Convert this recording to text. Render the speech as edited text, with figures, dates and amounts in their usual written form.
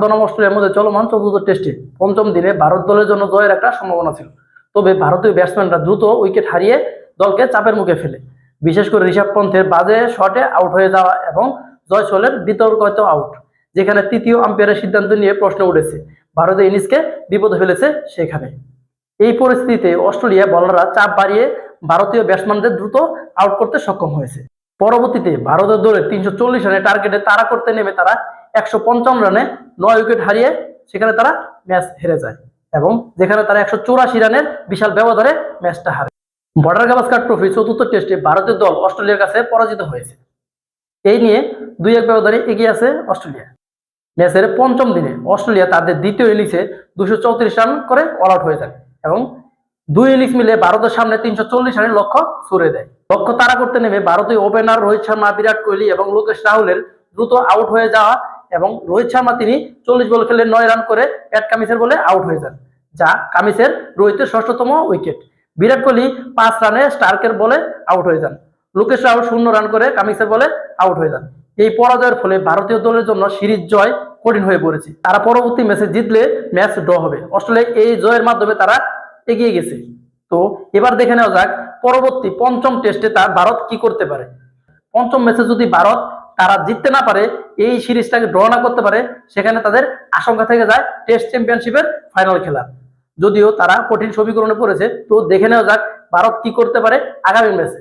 বনাম অস্ট্রেলিয়ার মধ্যে চলমান চতুর্থ টেস্টে পঞ্চম দিনে ভারত দলের জন্য জয়ের একটা সম্ভাবনা ছিল। তবে ভারতীয় ব্যাটসম্যানরা দ্রুত উইকেট হারিয়ে দলকে চাপের মুখে ফেলে। বিশেষ করে ঋষভ পন্থের বাজে শটে আউট হয়ে যাওয়া এবং জয়সলের বিতর্কিত আউট, যেখানে তৃতীয় আম্পায়ারের সিদ্ধান্ত নিয়ে প্রশ্ন উঠেছে, ভারতের ইনিংসকে বিপদে ফেলেছে সেখানে। এই পরিস্থিতিতে অস্ট্রেলিয়া বোলাররা চাপ বাড়িয়ে ভারতীয় ব্যাটসম্যানদের দ্রুত আউট করতে সক্ষম হয়েছে। পরবর্তীতে ভারতের দলে 340 রানের টার্গেটে তাড়া করতে নেমে তারা 155 রানে 9 উইকেট হারিয়ে সেখানে তারা ম্যাচ হেরে যায় এবং যেখানে তারা 184 রানের বিশাল ব্যবধানে ম্যাচটা হারে। বর্ডার গাভাস্কার ট্রফি চতুর্থ টেস্টে ভারতের দল অস্ট্রেলিয়ার কাছে পরাজিত হয়েছে। এই নিয়ে 2-1 ব্যবধানে এগিয়ে আছে অস্ট্রেলিয়া। ম্যাচের পঞ্চম দিনে অস্ট্রেলিয়া তাদের দ্বিতীয় ইনিংসে 234 রান করে অল আউট হয়ে যায় এবং দুই ইনিংস মিলে ভারতের সামনে 340 রানের লক্ষ্য ছুড়ে দেয়। লক্ষ্য তাড়া করতে নেমে ভারতীয় ওপেনার রোহিত শর্মা, বিরাট কোহলি এবং লোকেশ রাহুলের দ্রুত আউট হয়ে যাওয়া এবং রোহিত শর্মা তিনি 40 বল খেলে 9 রান করে প্যাট কামিন্সের বলে আউট হয়ে যান, যা কামিন্সের রোহিতের ষষ্ঠতম উইকেট। বিরাট কোহলি 5 রানে স্টার্কের বলে আউট হয়ে যান। লোকেশ রাহুল 0 রান করে কামিন্সের বলে আউট হয়ে যান। এই পরাজয়ের ফলে ভারতীয় দলের জন্য সিরিজ জয় কঠিন হয়ে পড়েছে। তারা পরবর্তী ম্যাচে জিতলে ম্যাচ ড্র হবে। অস্ট্রেলিয়া এই জয়ের মাধ্যমে তারা এগিয়ে গেছে। তো এবার দেখে নেওয়া যাক পরবর্তী পঞ্চম টেস্টে তার ভারত কি করতে পারে। পঞ্চম ম্যাচে যদি ভারত তারা জিততে না পারে, এই সিরিজটাকে ড্র না করতে পারে, সেখানে তাদের আশঙ্কা থেকে যায় টেস্ট চ্যাম্পিয়নশিপের ফাইনাল খেলার। যদিও তারা কঠিন সমীকরণে পড়েছে, তো দেখে নেওয়া যাক ভারত কি করতে পারে আগামী ম্যাচে।